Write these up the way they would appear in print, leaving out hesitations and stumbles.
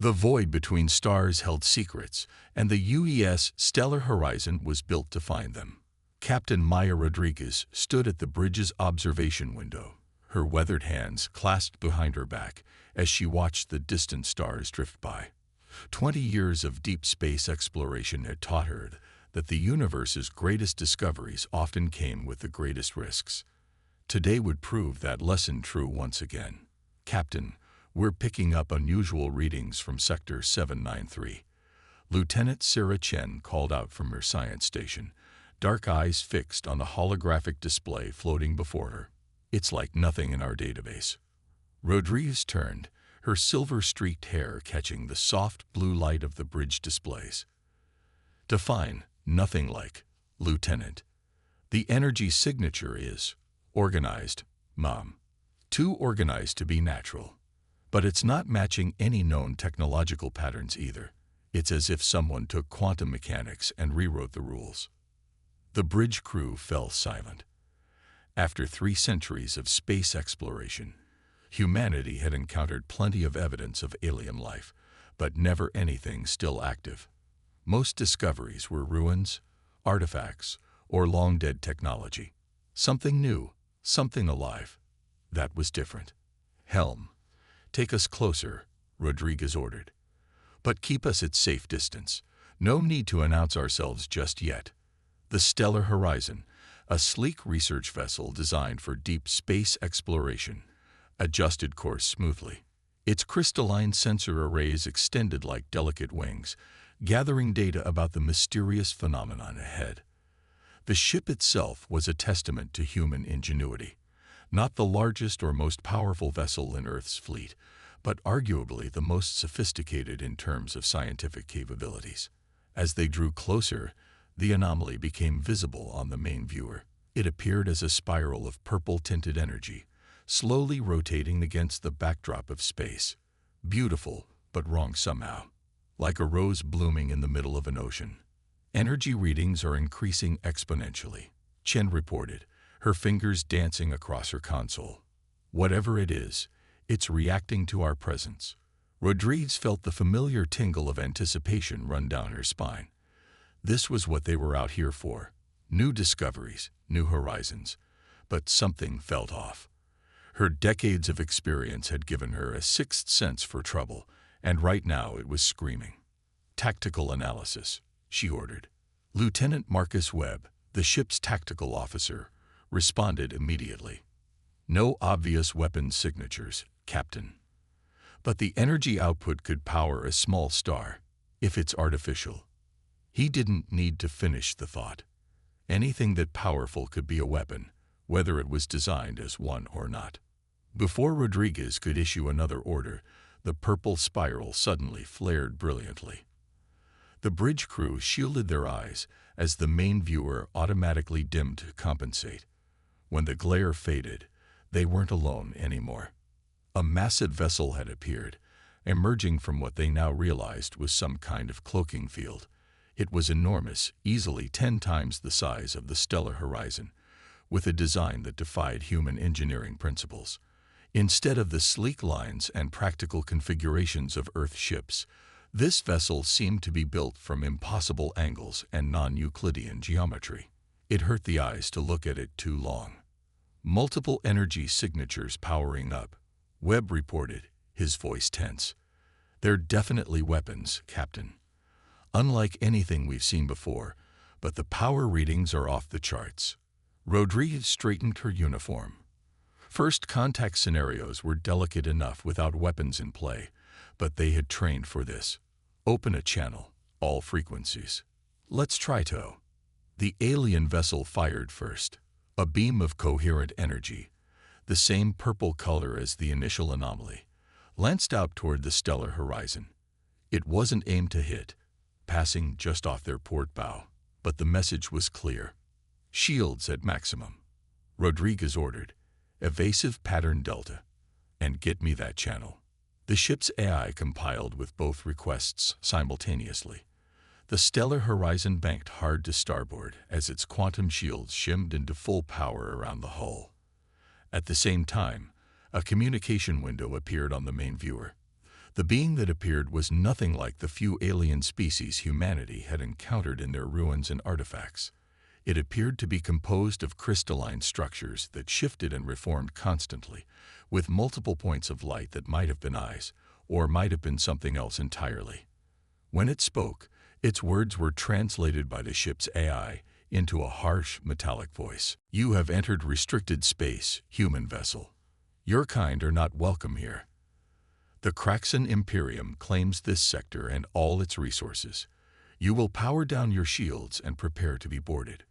The void between stars held secrets, and the UES Stellar Horizon was built to find them. Captain Maya Rodriguez stood at the bridge's observation window, her weathered hands clasped behind her back as she watched the distant stars drift by. 20 years of deep space exploration had taught her that the universe's greatest discoveries often came with the greatest risks. Today would prove that lesson true once again. "Captain, we're picking up unusual readings from Sector 793. Lieutenant Sarah Chen called out from her science station, dark eyes fixed on the holographic display floating before her. "It's like nothing in our database." Rodriguez turned, her silver-streaked hair catching the soft blue light of the bridge displays. "Define nothing like, Lieutenant." "The energy signature is organized, Mom. Too organized to be natural. But it's not matching any known technological patterns either. It's as if someone took quantum mechanics and rewrote the rules." The bridge crew fell silent. After 3 centuries of space exploration, humanity had encountered plenty of evidence of alien life, but never anything still active. Most discoveries were ruins, artifacts, or long-dead technology. Something new, something alive. That was different. "Helm, take us closer," Rodriguez ordered. "But keep us at safe distance. No need to announce ourselves just yet." The Stellar Horizon, a sleek research vessel designed for deep space exploration, adjusted course smoothly. Its crystalline sensor arrays extended like delicate wings, gathering data about the mysterious phenomenon ahead. The ship itself was a testament to human ingenuity. Not the largest or most powerful vessel in Earth's fleet, but arguably the most sophisticated in terms of scientific capabilities. As they drew closer, the anomaly became visible on the main viewer. It appeared as a spiral of purple-tinted energy, slowly rotating against the backdrop of space. Beautiful, but wrong somehow. Like a rose blooming in the middle of an ocean. "Energy readings are increasing exponentially," Chen reported, her fingers dancing across her console. "Whatever it is, it's reacting to our presence." Rodriguez felt the familiar tingle of anticipation run down her spine. This was what they were out here for. New discoveries, new horizons. But something felt off. Her decades of experience had given her a sixth sense for trouble, and right now it was screaming. "Tactical analysis," she ordered. Lieutenant Marcus Webb, the ship's tactical officer, responded immediately. "No obvious weapon signatures, Captain. But the energy output could power a small star, if it's artificial." He didn't need to finish the thought. Anything that powerful could be a weapon, whether it was designed as one or not. Before Rodriguez could issue another order, the purple spiral suddenly flared brilliantly. The bridge crew shielded their eyes as the main viewer automatically dimmed to compensate. When the glare faded, they weren't alone anymore. A massive vessel had appeared, emerging from what they now realized was some kind of cloaking field. It was enormous, easily 10 times the size of the Stellar Horizon, with a design that defied human engineering principles. Instead of the sleek lines and practical configurations of Earth ships, this vessel seemed to be built from impossible angles and non-Euclidean geometry. It hurt the eyes to look at it too long. "Multiple energy signatures powering up," Webb reported, his voice tense. "They're definitely weapons, Captain. Unlike anything we've seen before, but the power readings are off the charts." Rodriguez straightened her uniform. First contact scenarios were delicate enough without weapons in play, but they had trained for this. "Open a channel, all frequencies." "Let's try to." The alien vessel fired first. A beam of coherent energy, the same purple color as the initial anomaly, lanced out toward the Stellar Horizon. It wasn't aimed to hit, passing just off their port bow, but the message was clear. "Shields at maximum," Rodriguez ordered. "Evasive pattern delta. And get me that channel." The ship's AI compiled with both requests simultaneously. The Stellar Horizon banked hard to starboard as its quantum shields shimmed into full power around the hull. At the same time, a communication window appeared on the main viewer. The being that appeared was nothing like the few alien species humanity had encountered in their ruins and artifacts. It appeared to be composed of crystalline structures that shifted and reformed constantly, with multiple points of light that might have been eyes, or might have been something else entirely. When it spoke, its words were translated by the ship's AI into a harsh, metallic voice. "You have entered restricted space, human vessel. Your kind are not welcome here. The Kraxan Imperium claims this sector and all its resources. You will power down your shields and prepare to be boarded.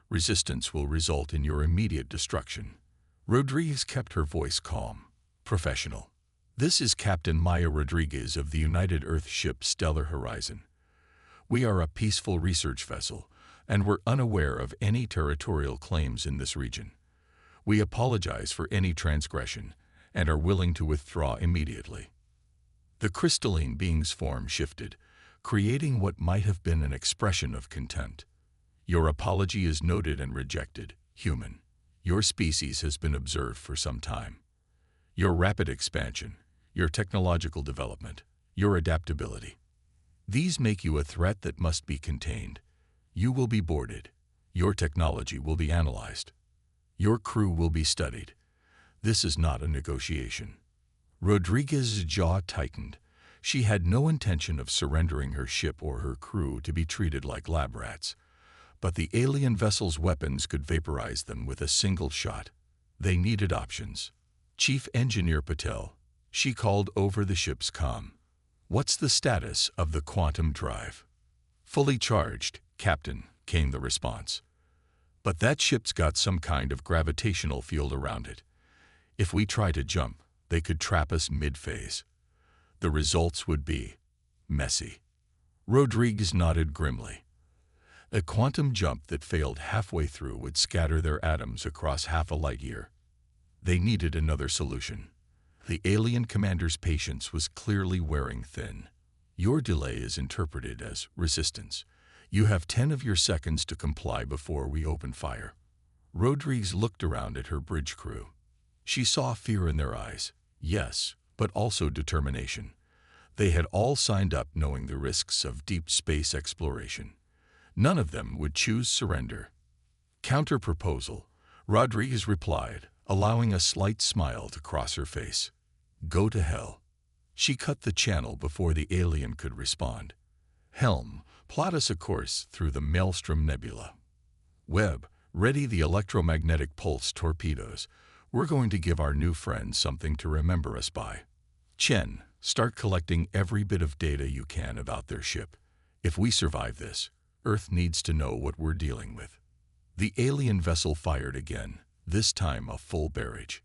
Resistance will result in your immediate destruction." Rodriguez kept her voice calm, professional. "This is Captain Maya Rodriguez of the United Earth ship Stellar Horizon. We are a peaceful research vessel, and we're unaware of any territorial claims in this region. We apologize for any transgression and are willing to withdraw immediately." The crystalline being's form shifted, creating what might have been an expression of contempt. "Your apology is noted and rejected, human. Your species has been observed for some time. Your rapid expansion, your technological development, your adaptability. These make you a threat that must be contained. You will be boarded. Your technology will be analyzed. Your crew will be studied. This is not a negotiation." Rodriguez's jaw tightened. She had no intention of surrendering her ship or her crew to be treated like lab rats. But the alien vessel's weapons could vaporize them with a single shot. They needed options. "Chief Engineer Patel," she called over the ship's comm. "What's the status of the quantum drive?" "Fully charged, Captain," came the response. "But that ship's got some kind of gravitational field around it. If we try to jump, they could trap us mid-phase. The results would be messy." Rodriguez nodded grimly. A quantum jump that failed halfway through would scatter their atoms across half a light year. They needed another solution. The alien commander's patience was clearly wearing thin. "Your delay is interpreted as resistance. You have 10 of your seconds to comply before we open fire." Rodriguez looked around at her bridge crew. She saw fear in their eyes, yes, but also determination. They had all signed up knowing the risks of deep space exploration. None of them would choose surrender. "Counter-proposal," Rodriguez replied, allowing a slight smile to cross her face. "Go to hell." She cut the channel before the alien could respond. "Helm, plot us a course through the Maelstrom Nebula. Webb, ready the electromagnetic pulse torpedoes. We're going to give our new friends something to remember us by. Chen, start collecting every bit of data you can about their ship. If we survive this, Earth needs to know what we're dealing with." The alien vessel fired again, this time a full barrage.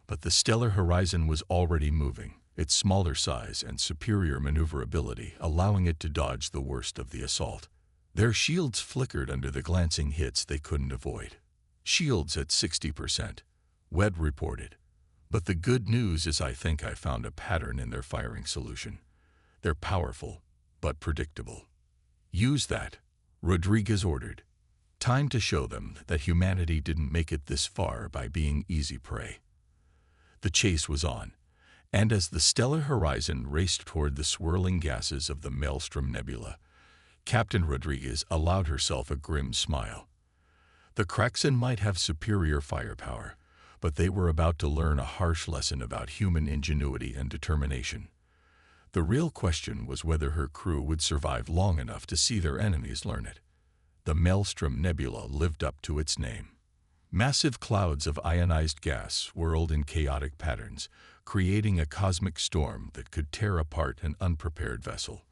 But the Stellar Horizon was already moving, its smaller size and superior maneuverability allowing it to dodge the worst of the assault. Their shields flickered under the glancing hits they couldn't avoid. "Shields at 60%, Webb reported. "But the good news is I think I found a pattern in their firing solution. They're powerful, but predictable." "Use that," Rodriguez ordered. "Time to show them that humanity didn't make it this far by being easy prey." The chase was on, and as the Stellar Horizon raced toward the swirling gases of the Maelstrom Nebula, Captain Rodriguez allowed herself a grim smile. The Kraxan might have superior firepower, but they were about to learn a harsh lesson about human ingenuity and determination. The real question was whether her crew would survive long enough to see their enemies learn it. The Maelstrom Nebula lived up to its name. Massive clouds of ionized gas swirled in chaotic patterns, creating a cosmic storm that could tear apart an unprepared vessel.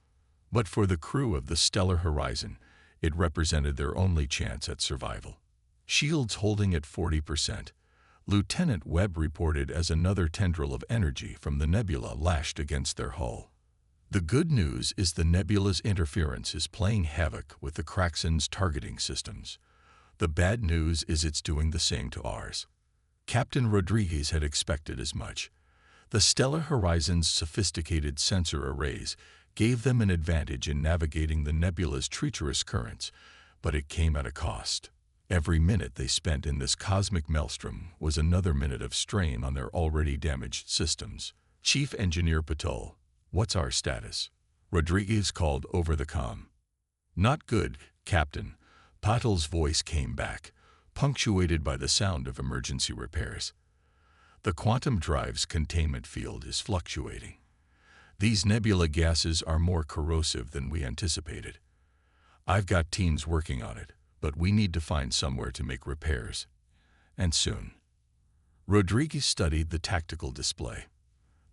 But for the crew of the Stellar Horizon, it represented their only chance at survival. Shields holding at 40%, Lieutenant Webb reported as another tendril of energy from the nebula lashed against their hull. The good news is the nebula's interference is playing havoc with the Kraxan's targeting systems. The bad news is it's doing the same to ours. Captain Rodriguez had expected as much. The Stellar Horizon's sophisticated sensor arrays gave them an advantage in navigating the nebula's treacherous currents, but it came at a cost. Every minute they spent in this cosmic maelstrom was another minute of strain on their already damaged systems. "Chief Engineer Patel, What's our status? Rodriguez called over the comm. Not good, Captain. Patel's voice came back, punctuated by the sound of emergency repairs. The quantum drive's containment field is fluctuating. These nebula gases are more corrosive than we anticipated. I've got teams working on it, but we need to find somewhere to make repairs. And soon. Rodriguez studied the tactical display.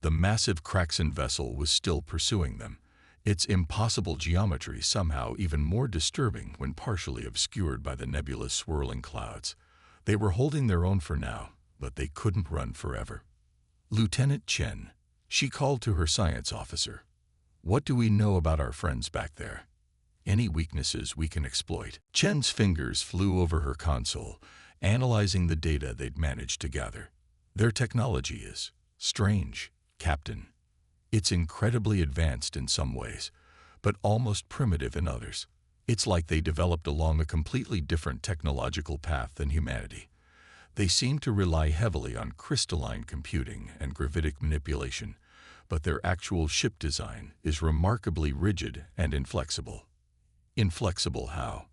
The massive Kraxan vessel was still pursuing them, its impossible geometry somehow even more disturbing when partially obscured by the nebulous swirling clouds. They were holding their own for now, but they couldn't run forever. Lieutenant Chen, she called to her science officer. What do we know about our friends back there? Any weaknesses we can exploit? Chen's fingers flew over her console, analyzing the data they'd managed to gather. Their technology is strange, Captain. It's incredibly advanced in some ways, but almost primitive in others. It's like they developed along a completely different technological path than humanity. They seem to rely heavily on crystalline computing and gravitic manipulation, but their actual ship design is remarkably rigid and inflexible. Inflexible how?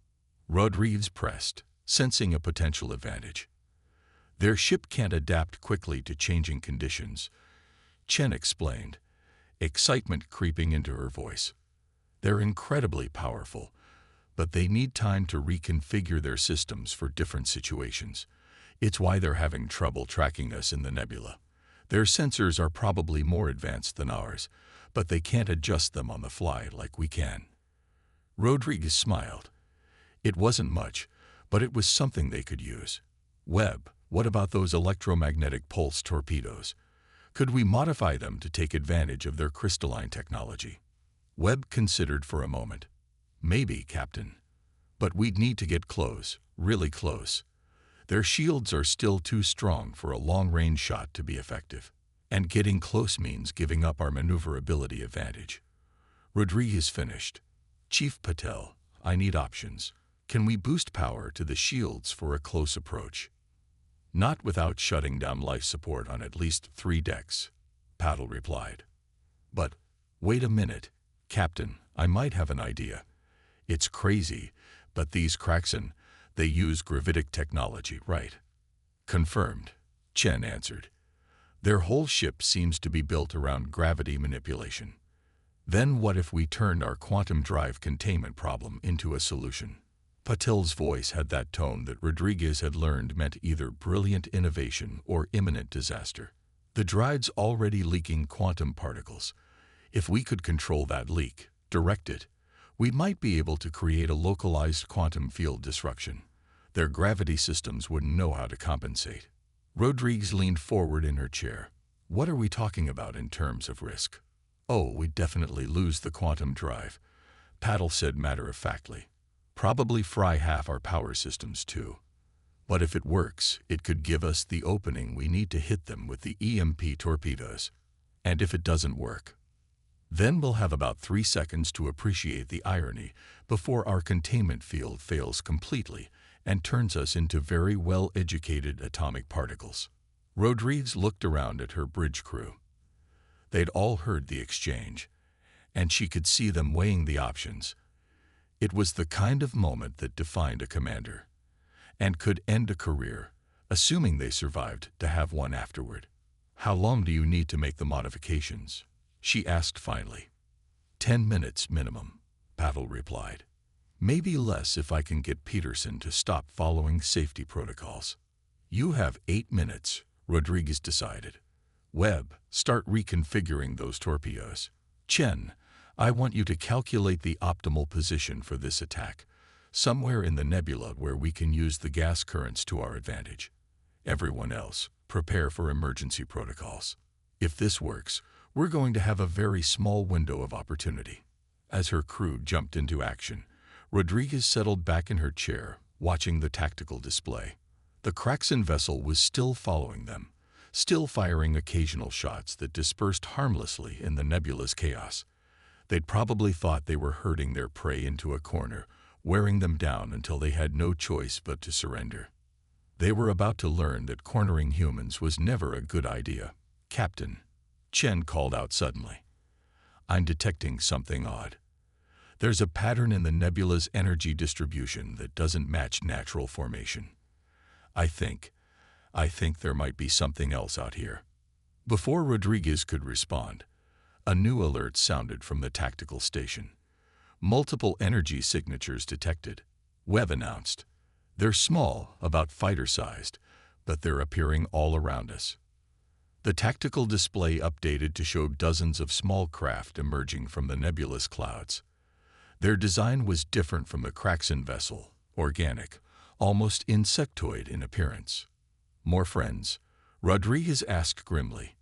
Rodriguez pressed, sensing a potential advantage. Their ship can't adapt quickly to changing conditions, Chen explained, excitement creeping into her voice. They're incredibly powerful, but they need time to reconfigure their systems for different situations. It's why they're having trouble tracking us in the nebula. Their sensors are probably more advanced than ours, but they can't adjust them on the fly like we can. Rodriguez smiled. It wasn't much, but it was something they could use. Webb, what about those electromagnetic pulse torpedoes? Could we modify them to take advantage of their crystalline technology? Webb considered for a moment. Maybe, Captain. But we'd need to get close, really close. Their shields are still too strong for a long-range shot to be effective. And getting close means giving up our maneuverability advantage. Rodriguez finished. Chief Patel, I need options. Can we boost power to the shields for a close approach? Not without shutting down life support on at least 3 decks, Patel replied. But, wait a minute, Captain, I might have an idea. It's crazy, but these Kraxan, they use gravitic technology, right? Confirmed, Chen answered. Their whole ship seems to be built around gravity manipulation. Then what if we turned our quantum drive containment problem into a solution? Patel's voice had that tone that Rodriguez had learned meant either brilliant innovation or imminent disaster. The drive's already leaking quantum particles. If we could control that leak, direct it, we might be able to create a localized quantum field disruption. Their gravity systems wouldn't know how to compensate. Rodriguez leaned forward in her chair. What are we talking about in terms of risk? Oh, we'd definitely lose the quantum drive, Patel said matter-of-factly. Probably fry half our power systems too. But if it works, it could give us the opening we need to hit them with the EMP torpedoes. And if it doesn't work, then we'll have about 3 seconds to appreciate the irony before our containment field fails completely and turns us into very well-educated atomic particles. Rodriguez looked around at her bridge crew. They'd all heard the exchange, and she could see them weighing the options. It was the kind of moment that defined a commander, and could end a career, assuming they survived to have one afterward. How long do you need to make the modifications? She asked finally. 10 minutes minimum, Patel replied. Maybe less if I can get Peterson to stop following safety protocols. You have 8 minutes, Rodriguez decided. Webb, start reconfiguring those torpedoes. Chen, I want you to calculate the optimal position for this attack, somewhere in the nebula where we can use the gas currents to our advantage. Everyone else, prepare for emergency protocols. If this works, we're going to have a very small window of opportunity. As her crew jumped into action, Rodriguez settled back in her chair, watching the tactical display. The Kraxan vessel was still following them, still firing occasional shots that dispersed harmlessly in the nebula's chaos. They'd probably thought they were herding their prey into a corner, wearing them down until they had no choice but to surrender. They were about to learn that cornering humans was never a good idea. Captain, Chen called out suddenly. I'm detecting something odd. There's a pattern in the nebula's energy distribution that doesn't match natural formation. I think there might be something else out here." Before Rodriguez could respond, a new alert sounded from the tactical station. "Multiple energy signatures detected," Webb announced. "They're small, about fighter-sized, but they're appearing all around us." The tactical display updated to show dozens of small craft emerging from the nebulous clouds. Their design was different from the Kraxan vessel, organic, almost insectoid in appearance. "More friends?" Rodriguez asked grimly.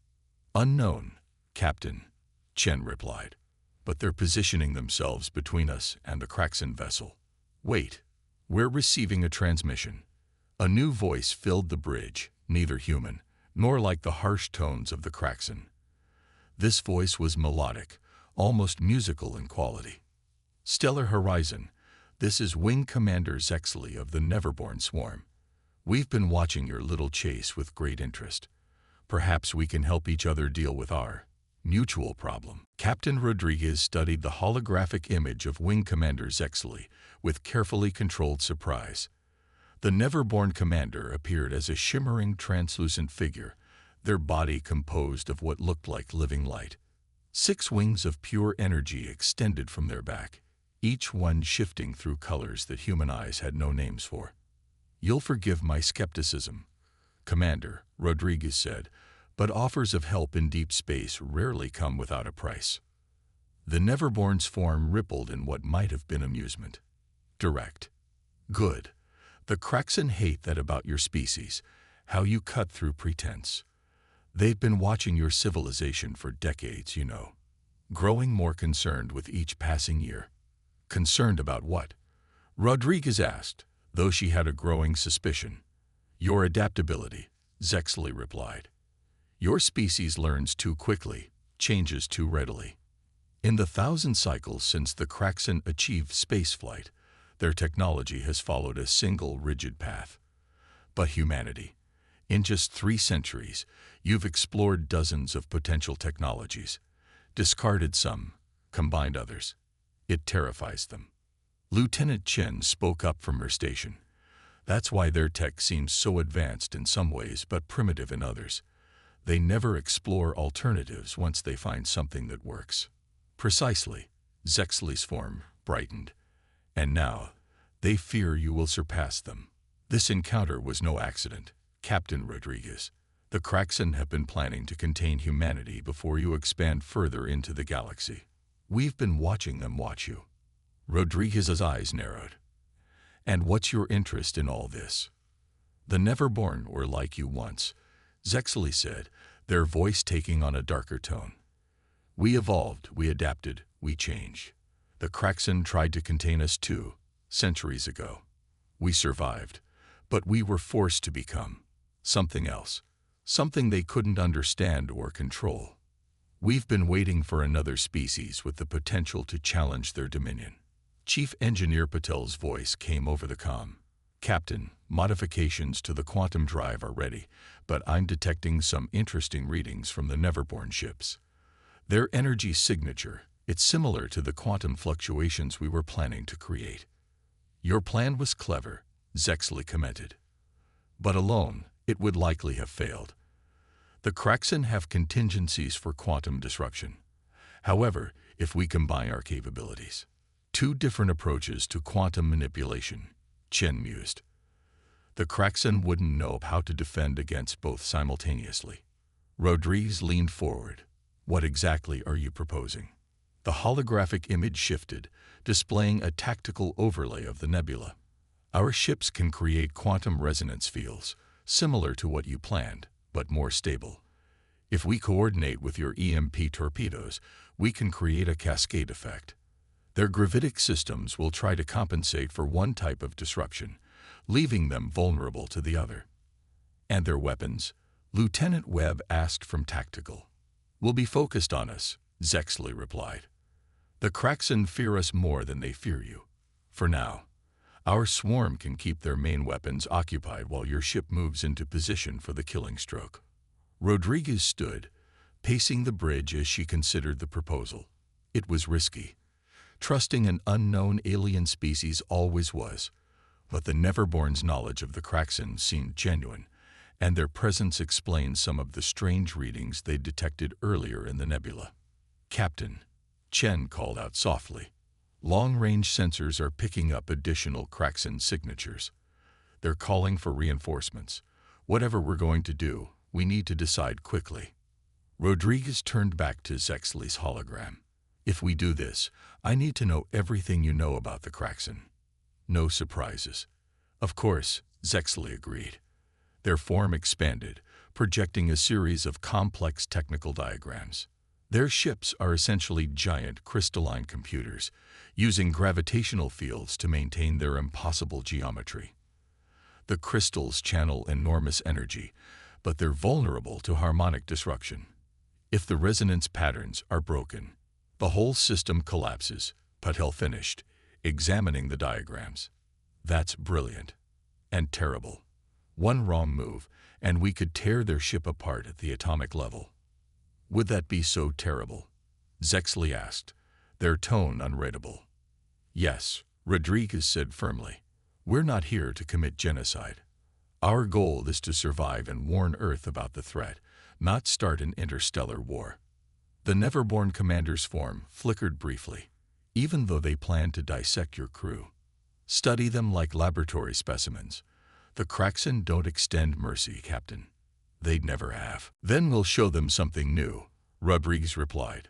"Unknown, Captain," Chen replied. "But they're positioning themselves between us and the Kraxan vessel." "Wait, we're receiving a transmission." A new voice filled the bridge, neither human, nor like the harsh tones of the Kraxan. This voice was melodic, almost musical in quality. "Stellar Horizon, this is Wing Commander Zexley of the Neverborn Swarm. We've been watching your little chase with great interest. Perhaps we can help each other deal with our mutual problem." Captain Rodriguez studied the holographic image of Wing Commander Zexley with carefully controlled surprise. The Neverborn commander appeared as a shimmering, translucent figure, their body composed of what looked like living light. 6 wings of pure energy extended from their back, each one shifting through colors that human eyes had no names for. "You'll forgive my skepticism, Commander," Rodriguez said, "but offers of help in deep space rarely come without a price." The Neverborn's form rippled in what might have been amusement. "Direct. Good. The Kraxan hate that about your species, how you cut through pretense. They've been watching your civilization for decades, you know, growing more concerned with each passing year." "Concerned about what?" Rodriguez asked, though she had a growing suspicion. "Your adaptability," Zexley replied. "Your species learns too quickly, changes too readily. In the 1,000 cycles since the Kraxan achieved spaceflight, their technology has followed a single rigid path. But humanity, in just 3 centuries, you've explored dozens of potential technologies, discarded some, combined others. It terrifies them." Lieutenant Chen spoke up from her station. "That's why their tech seems so advanced in some ways but primitive in others. They never explore alternatives once they find something that works." "Precisely," Zexley's form brightened. "And now, they fear you will surpass them. This encounter was no accident, Captain Rodriguez. The Kraxan have been planning to contain humanity before you expand further into the galaxy. We've been watching them watch you." Rodriguez's eyes narrowed. "And what's your interest in all this?" "The Neverborn were like you once," Zexley said, their voice taking on a darker tone. "We evolved, we adapted, we changed. The Kraxan tried to contain us too, centuries ago. We survived, but we were forced to become something else, something they couldn't understand or control. We've been waiting for another species with the potential to challenge their dominion." Chief Engineer Patel's voice came over the comm. "Captain, modifications to the quantum drive are ready, but I'm detecting some interesting readings from the Neverborn ships. Their energy signature, it's similar to the quantum fluctuations we were planning to create." "Your plan was clever," Zexley commented. "But alone, it would likely have failed. The Kraxan have contingencies for quantum disruption. However, if we combine our capabilities..." "2 different approaches to quantum manipulation," Chen mused. "The Kraxan wouldn't know how to defend against both simultaneously." Rodriguez leaned forward. "What exactly are you proposing?" The holographic image shifted, displaying a tactical overlay of the nebula. "Our ships can create quantum resonance fields, similar to what you planned, but more stable. If we coordinate with your EMP torpedoes, we can create a cascade effect. Their gravitic systems will try to compensate for one type of disruption, leaving them vulnerable to the other." "And their weapons?" Lieutenant Webb asked from Tactical. "Will be focused on us," Zexley replied. "The Kraxan fear us more than they fear you. For now, our swarm can keep their main weapons occupied while your ship moves into position for the killing stroke." Rodriguez stood, pacing the bridge as she considered the proposal. It was risky. Trusting an unknown alien species always was, but the Neverborn's knowledge of the Kraxen seemed genuine, and their presence explained some of the strange readings they detected earlier in the nebula. "Captain," Chen called out softly. "Long-range sensors are picking up additional Kraxen signatures. They're calling for reinforcements. Whatever we're going to do, we need to decide quickly." Rodriguez turned back to Zexley's hologram. "If we do this, I need to know everything you know about the Kraxen. No surprises." "Of course," Zexley agreed. Their form expanded, projecting a series of complex technical diagrams. Their ships are essentially giant crystalline computers, using gravitational fields to maintain their impossible geometry. The crystals channel enormous energy, but they're vulnerable to harmonic disruption. If the resonance patterns are broken, the whole system collapses, Patel finished, examining the diagrams. "That's brilliant. And terrible. One wrong move, and we could tear their ship apart at the atomic level." "Would that be so terrible?" Zexley asked, their tone unreadable. "Yes," Rodriguez said firmly. "We're not here to commit genocide. Our goal is to survive and warn Earth about the threat, not start an interstellar war." The Neverborn commander's form flickered briefly. "Even though they plan to dissect your crew, study them like laboratory specimens. The Kraxen don't extend mercy, Captain. They'd never have." "Then we'll show them something new," Rodriguez replied.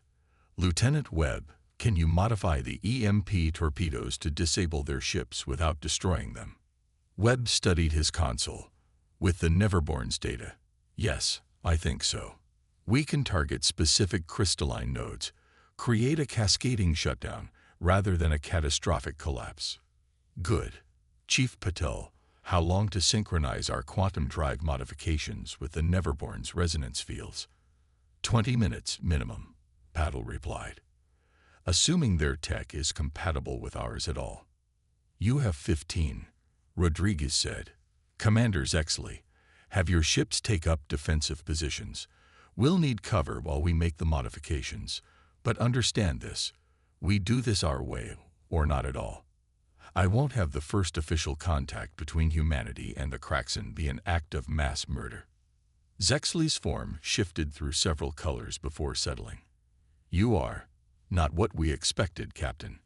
"Lieutenant Webb, can you modify the EMP torpedoes to disable their ships without destroying them?" Webb studied his console. "With the Neverborn's data, yes, I think so. We can target specific crystalline nodes, create a cascading shutdown rather than a catastrophic collapse." "Good. Chief Patel, how long to synchronize our quantum drive modifications with the Neverborn's resonance fields?" 20 minutes minimum, Patel replied. "Assuming their tech is compatible with ours at all." "You have 15, Rodriguez said. "Commander Zexley, have your ships take up defensive positions. We'll need cover while we make the modifications. But understand this, we do this our way or not at all. I won't have the first official contact between humanity and the Kraxen be an act of mass murder." Zexley's form shifted through several colors before settling. "You are not what we expected, Captain.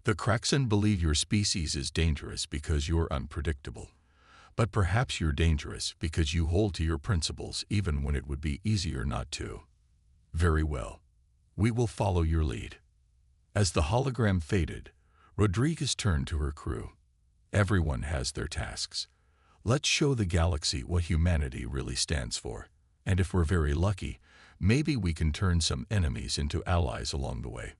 The Kraxen believe your species is dangerous because you're unpredictable. But perhaps you're dangerous because you hold to your principles even when it would be easier not to. Very well. We will follow your lead." As the hologram faded, Rodriguez turned to her crew. "Everyone has their tasks. Let's show the galaxy what humanity really stands for. And if we're very lucky, maybe we can turn some enemies into allies along the way."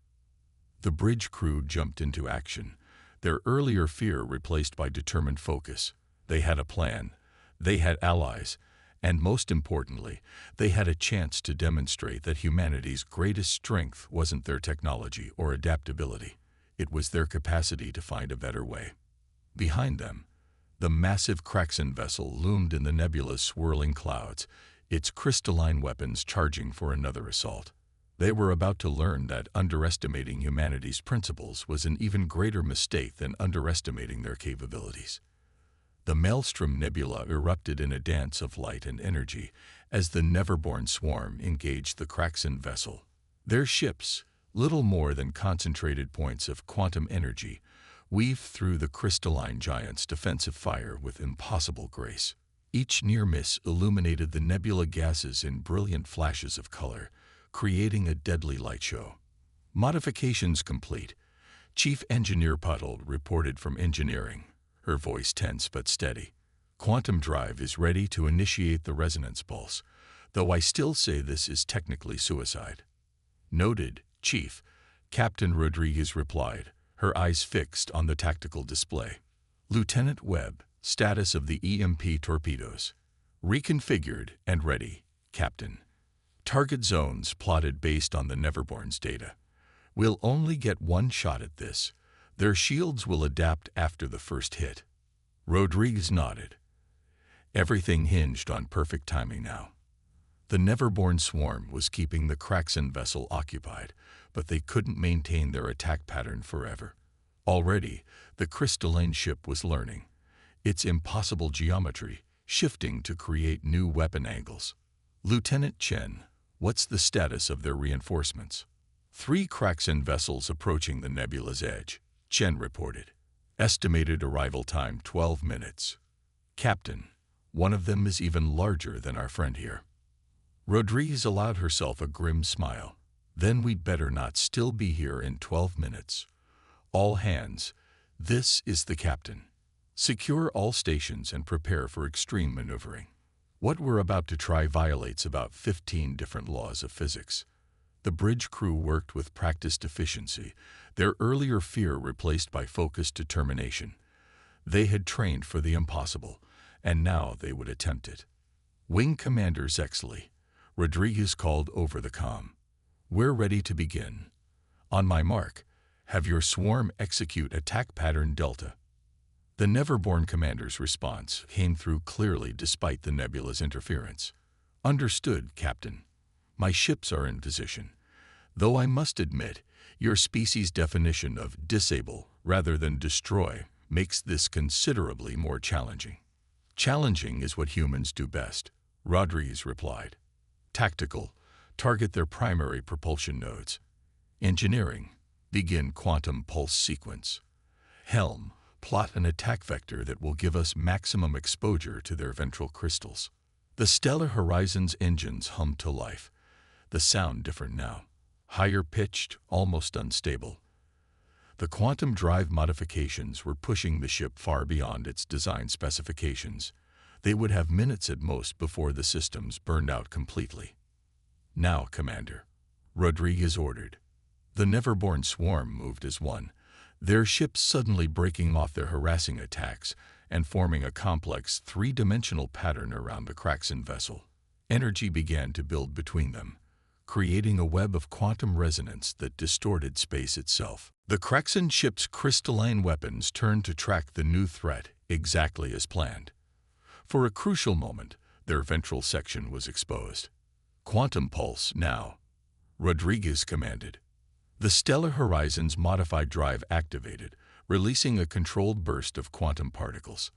The bridge crew jumped into action, their earlier fear replaced by determined focus. They had a plan, they had allies, and most importantly, they had a chance to demonstrate that humanity's greatest strength wasn't their technology or adaptability. It was their capacity to find a better way. Behind them, the massive Kraxen vessel loomed in the nebula's swirling clouds, its crystalline weapons charging for another assault. They were about to learn that underestimating humanity's principles was an even greater mistake than underestimating their capabilities. The Maelstrom Nebula erupted in a dance of light and energy as the Neverborn swarm engaged the Kraxen vessel. Their ships, little more than concentrated points of quantum energy, weaved through the crystalline giant's defensive fire with impossible grace. Each near miss illuminated the nebula gases in brilliant flashes of color, creating a deadly light show. "Modifications complete," Chief Engineer Patel reported from engineering, her voice tense but steady. "Quantum drive is ready to initiate the resonance pulse, though I still say this is technically suicide." "Noted, Chief," Captain Rodriguez replied, her eyes fixed on the tactical display. "Lieutenant Webb, status of the EMP torpedoes." "Reconfigured and ready, Captain. Target zones plotted based on the Neverborn's data. We'll only get one shot at this. Their shields will adapt after the first hit." Rodriguez nodded. Everything hinged on perfect timing now. The Neverborn swarm was keeping the Kraxen vessel occupied, but they couldn't maintain their attack pattern forever. Already, the crystalline ship was learning its impossible geometry, shifting to create new weapon angles. Lieutenant Chen, what's the status of their reinforcements? 3 Kraxan vessels approaching the nebula's edge, Chen reported. Estimated arrival time 12 minutes. Captain, one of them is even larger than our friend here. Rodriguez allowed herself a grim smile. Then we'd better not still be here in 12 minutes. All hands, this is the captain. Secure all stations and prepare for extreme maneuvering. What we're about to try violates about 15 different laws of physics. The bridge crew worked with practiced efficiency, their earlier fear replaced by focused determination. They had trained for the impossible, and now they would attempt it. Wing Commander Zexley, Rodriguez called over the comm. We're ready to begin. On my mark, have your swarm execute attack pattern Delta. The Neverborn commander's response came through clearly despite the nebula's interference. Understood, Captain. My ships are in position. Though I must admit, your species' definition of disable rather than destroy makes this considerably more challenging. Challenging is what humans do best, Rodriguez replied. Tactical, target their primary propulsion nodes. Engineering, begin quantum pulse sequence. Helm, plot an attack vector that will give us maximum exposure to their ventral crystals. The stellar horizon's engines hummed to life. The sound different now. Higher pitched, almost unstable. The quantum drive modifications were pushing the ship far beyond its design specifications. They would have minutes at most before the systems burned out completely. Now, Commander, Rodriguez ordered. The Neverborn swarm moved as one, their ships suddenly breaking off their harassing attacks and forming a complex 3-dimensional pattern around the Kraxan vessel. Energy began to build between them, creating a web of quantum resonance that distorted space itself. The Kraxan ship's crystalline weapons turned to track the new threat exactly as planned. For a crucial moment, their ventral section was exposed. Quantum pulse now, Rodriguez commanded. The stellar horizon's modified drive activated, releasing a controlled burst of quantum particles.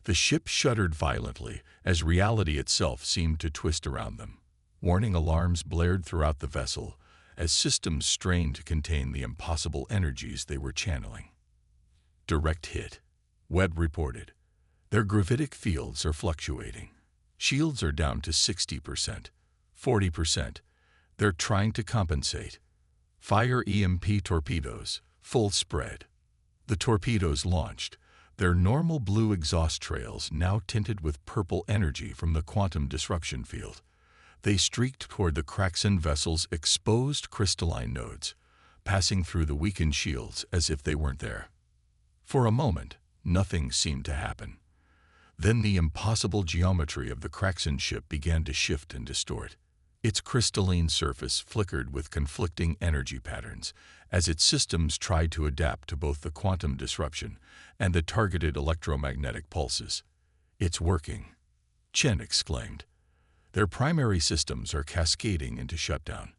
The ship shuddered violently as reality itself seemed to twist around them. Warning alarms blared throughout the vessel as systems strained to contain the impossible energies they were channeling. Direct hit, Webb reported. Their gravitic fields are fluctuating. Shields are down to 60%, 40%. They're trying to compensate. Fire EMP torpedoes, full spread. The torpedoes launched, their normal blue exhaust trails now tinted with purple energy from the quantum disruption field. They streaked toward the Kraxan vessel's exposed crystalline nodes, passing through the weakened shields as if they weren't there. For a moment, nothing seemed to happen. Then the impossible geometry of the Kraxan ship began to shift and distort. Its crystalline surface flickered with conflicting energy patterns as its systems tried to adapt to both the quantum disruption and the targeted electromagnetic pulses. It's working, Chen exclaimed. Their primary systems are cascading into shutdown.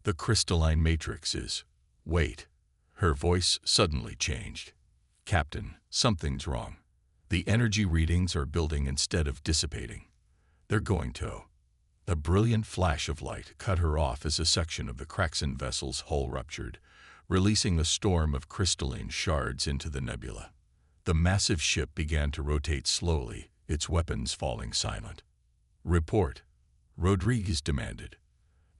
The crystalline matrix is... Wait. Her voice suddenly changed. Captain, something's wrong. The energy readings are building instead of dissipating. They're going to... A brilliant flash of light cut her off as a section of the Kraxan vessel's hull ruptured, releasing a storm of crystalline shards into the nebula. The massive ship began to rotate slowly, its weapons falling silent. Report, Rodriguez demanded.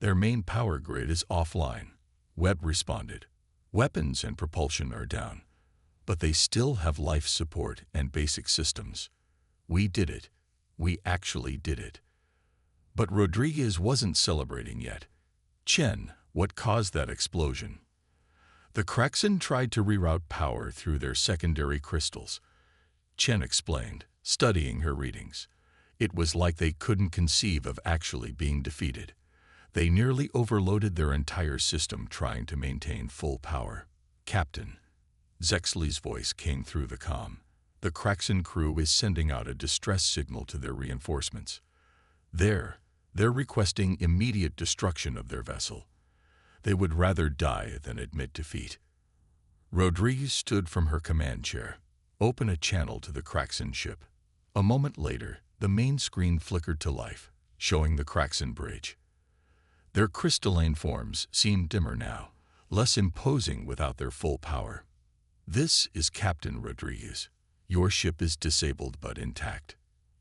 Their main power grid is offline, Webb responded. Weapons and propulsion are down, but they still have life support and basic systems. We did it. We actually did it. But Rodriguez wasn't celebrating yet. Chen, what caused that explosion? The Kraxan tried to reroute power through their secondary crystals. Chen explained, studying her readings. It was like they couldn't conceive of actually being defeated. They nearly overloaded their entire system trying to maintain full power. Captain, Zexley's voice came through the comm. The Kraxan crew is sending out a distress signal to their reinforcements. They're requesting immediate destruction of their vessel. They would rather die than admit defeat. Rodriguez stood from her command chair, open a channel to the Kraxan ship. A moment later, the main screen flickered to life, showing the Kraxan bridge. Their crystalline forms seemed dimmer now, less imposing without their full power. "This is Captain Rodriguez. Your ship is disabled but intact.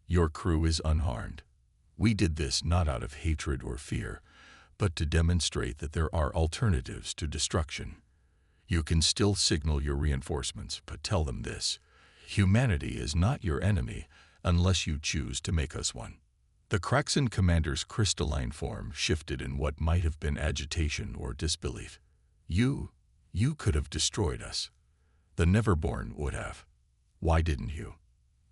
Your crew is unharmed. We did this not out of hatred or fear, but to demonstrate that there are alternatives to destruction. You can still signal your reinforcements, but tell them this: humanity is not your enemy unless you choose to make us one." The Kraxan commander's crystalline form shifted in what might have been agitation or disbelief. You could have destroyed us. The Neverborn would have. Why didn't you?"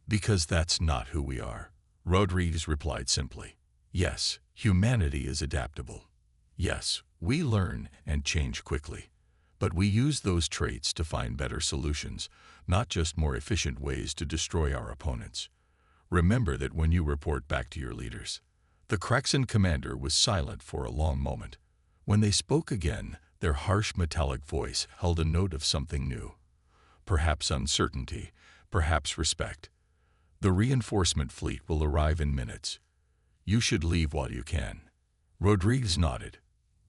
"Because that's not who we are," Rodriguez replied simply. "Yes, humanity is adaptable. Yes, we learn and change quickly. But we use those traits to find better solutions, not just more efficient ways to destroy our opponents. Remember that when you report back to your leaders." The Kraxan commander was silent for a long moment. When they spoke again, their harsh metallic voice held a note of something new. Perhaps uncertainty, perhaps respect. "The reinforcement fleet will arrive in minutes. You should leave while you can." Rodriguez nodded.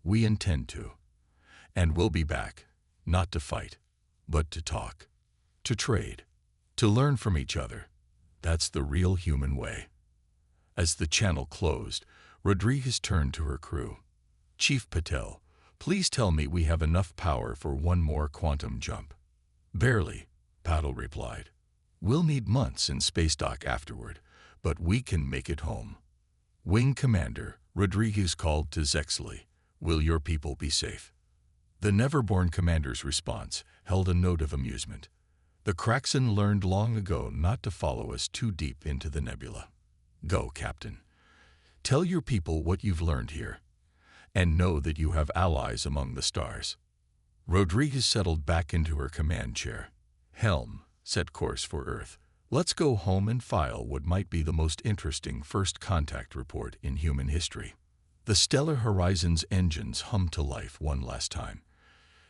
"We intend to. And we'll be back, not to fight, but to talk, to trade, to learn from each other. That's the real human way." As the channel closed, Rodriguez turned to her crew. "Chief Patel, please tell me we have enough power for one more quantum jump." "Barely," Patel replied. "We'll need months in space dock afterward, but we can make it home." "Wing Commander," Rodriguez called to Zexley, "will your people be safe?" The Neverborn commander's response held a note of amusement. "The Kraxan learned long ago not to follow us too deep into the nebula. Go, Captain. Tell your people what you've learned here, and know that you have allies among the stars." Rodriguez settled back into her command chair. "Helm, set course for Earth. Let's go home and file what might be the most interesting first contact report in human history." The Stellar Horizon's engines hummed to life one last time,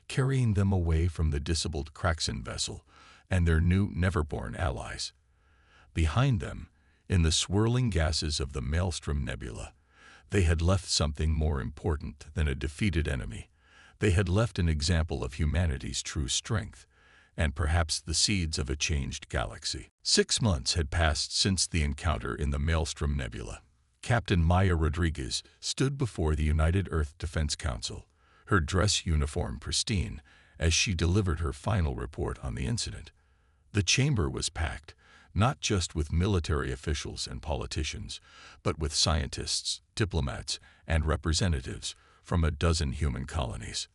carrying them away from the disabled Kraxan vessel and their new Neverborn allies. Behind them, in the swirling gases of the Maelstrom Nebula, they had left something more important than a defeated enemy. They had left an example of humanity's true strength, and perhaps the seeds of a changed galaxy. 6 months had passed since the encounter in the Maelstrom Nebula. Captain Maya Rodriguez stood before the United Earth Defense Council, her dress uniform pristine, as she delivered her final report on the incident. The chamber was packed, not just with military officials and politicians, but with scientists, diplomats, and representatives from a dozen human colonies.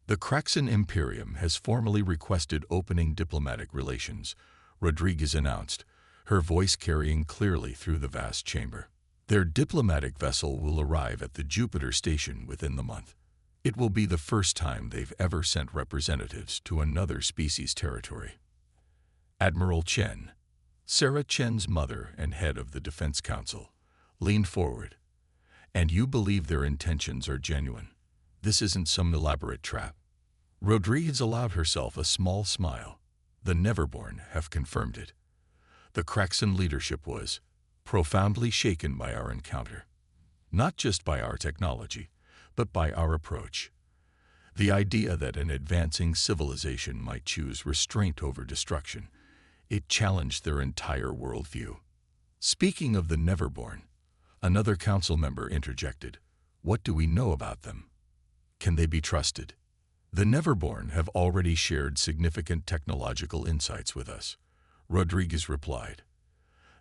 "The Kraxan Imperium has formally requested opening diplomatic relations," Rodriguez announced, her voice carrying clearly through the vast chamber. "Their diplomatic vessel will arrive at the Jupiter station within the month. It will be the first time they've ever sent representatives to another species' territory." Admiral Chen, Sarah Chen's mother and head of the Defense Council, leaned forward. "And you believe their intentions are genuine? This isn't some elaborate trap?" Rodriguez allowed herself a small smile. "The Neverborn have confirmed it. The Kraxan leadership was profoundly shaken by our encounter. Not just by our technology, but by our approach. The idea that an advancing civilization might choose restraint over destruction, it challenged their entire worldview." "Speaking of the Neverborn," another council member interjected, "what do we know about them? Can they be trusted?" "The Neverborn have already shared significant technological insights with us," Rodriguez replied.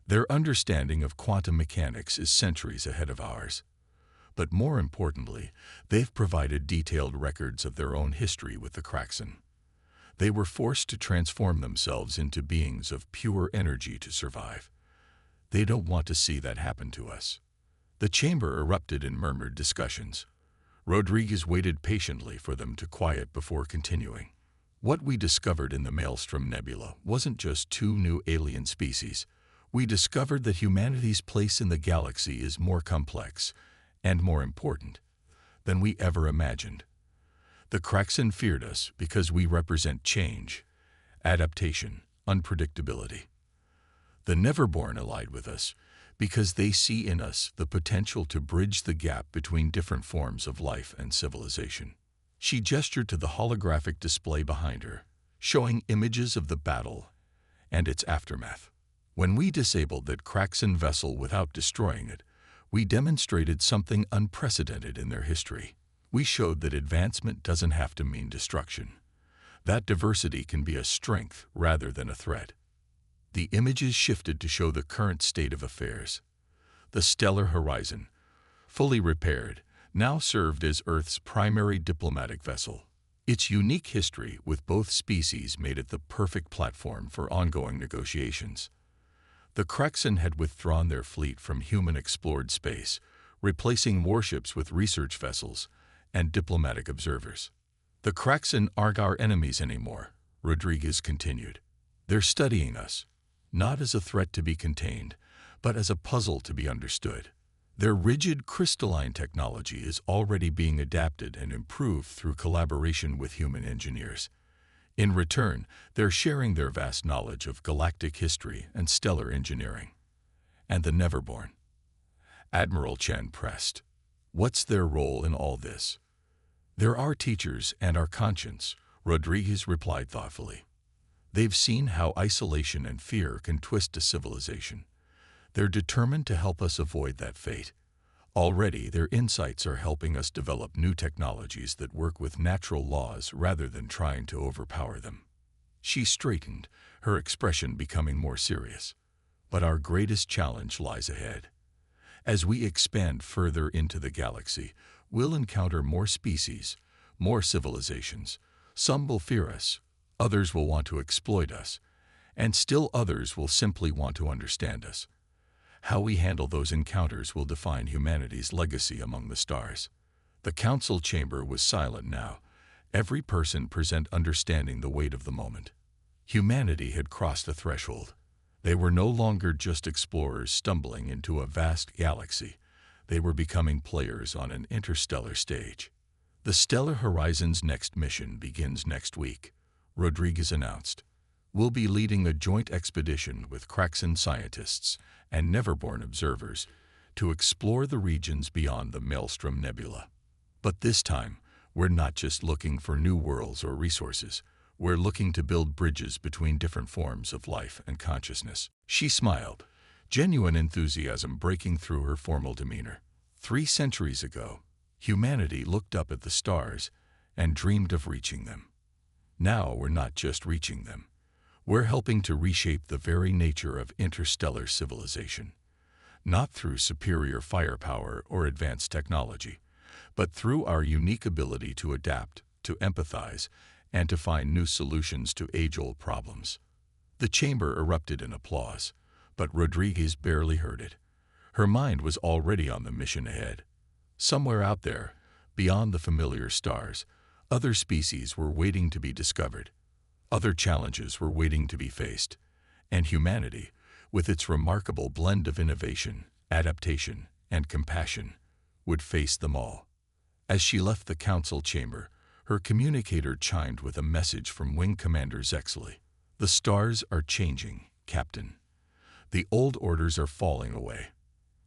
"Their understanding of quantum mechanics is centuries ahead of ours. But more importantly, they've provided detailed records of their own history with the Kraxan. They were forced to transform themselves into beings of pure energy to survive. They don't want to see that happen to us." The chamber erupted in murmured discussions. Rodriguez waited patiently for them to quiet before continuing. "What we discovered in the Maelstrom Nebula wasn't just 2 new alien species. We discovered that humanity's place in the galaxy is more complex, and more important, than we ever imagined. The Kraxan feared us because we represent change, adaptation, unpredictability. The Neverborn allied with us because they see in us the potential to bridge the gap between different forms of life and civilization. She gestured to the holographic display behind her, showing images of the battle and its aftermath. When we disabled that Kraxan vessel without destroying it, we demonstrated something unprecedented in their history. We showed that advancement doesn't have to mean destruction. That diversity can be a strength rather than a threat. The images shifted to show the current state of affairs. The stellar horizon, fully repaired, now served as Earth's primary diplomatic vessel. Its unique history with both species made it the perfect platform for ongoing negotiations. The Kraxan had withdrawn their fleet from human-explored space, replacing warships with research vessels and diplomatic observers. The Kraxan aren't our enemies anymore, Rodriguez continued. They're studying us, not as a threat to be contained, but as a puzzle to be understood. Their rigid crystalline technology is already being adapted and improved through collaboration with human engineers. In return, they're sharing their vast knowledge of galactic history and stellar engineering. And the Neverborn? Admiral Chen pressed. What's their role in all this? They're our teachers and our conscience, Rodriguez replied thoughtfully. They've seen how isolation and fear can twist a civilization. They're determined to help us avoid that fate. Already, their insights are helping us develop new technologies that work with natural laws rather than trying to overpower them. She straightened, her expression becoming more serious. But our greatest challenge lies ahead. As we expand further into the galaxy, we'll encounter more species, more civilizations. Some will fear us, others will want to exploit us, and still others will simply want to understand us. How we handle those encounters will define humanity's legacy among the stars. The council chamber was silent now, every person present understanding the weight of the moment. Humanity had crossed a threshold. They were no longer just explorers stumbling into a vast galaxy. They were becoming players on an interstellar stage. The Stellar Horizon's next mission begins next week, Rodriguez announced. We'll be leading a joint expedition with Kraxan scientists and Neverborn observers to explore the regions beyond the Maelstrom Nebula. But this time, we're not just looking for new worlds or resources. We're looking to build bridges between different forms of life and consciousness. She smiled, genuine enthusiasm breaking through her formal demeanor. 3 centuries ago, humanity looked up at the stars and dreamed of reaching them. Now we're not just reaching them. We're helping to reshape the very nature of interstellar civilization, not through superior firepower or advanced technology, but through our unique ability to adapt, to empathize, and to find new solutions to age-old problems. The chamber erupted in applause, but Rodriguez barely heard it. Her mind was already on the mission ahead. Somewhere out there, beyond the familiar stars, other species were waiting to be discovered. Other challenges were waiting to be faced, and humanity, with its remarkable blend of innovation, adaptation, and compassion, would face them all. As she left the council chamber, her communicator chimed with a message from Wing Commander Zexley. The stars are changing, Captain. The old orders are falling away,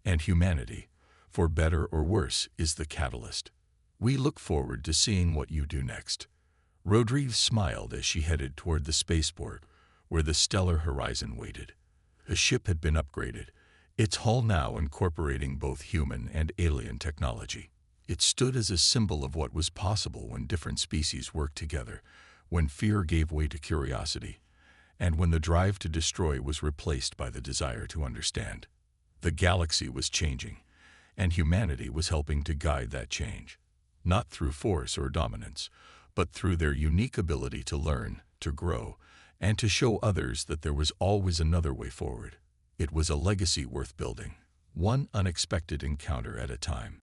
and humanity, for better or worse, is the catalyst. We look forward to seeing what you do next. Rodriguez smiled as she headed toward the spaceport, where the Stellar Horizon waited. The ship had been upgraded, its hull now incorporating both human and alien technology. It stood as a symbol of what was possible when different species worked together, when fear gave way to curiosity, and when the drive to destroy was replaced by the desire to understand. The galaxy was changing, and humanity was helping to guide that change, not through force or dominance, but through their unique ability to learn, to grow, and to show others that there was always another way forward. It was a legacy worth building, one unexpected encounter at a time.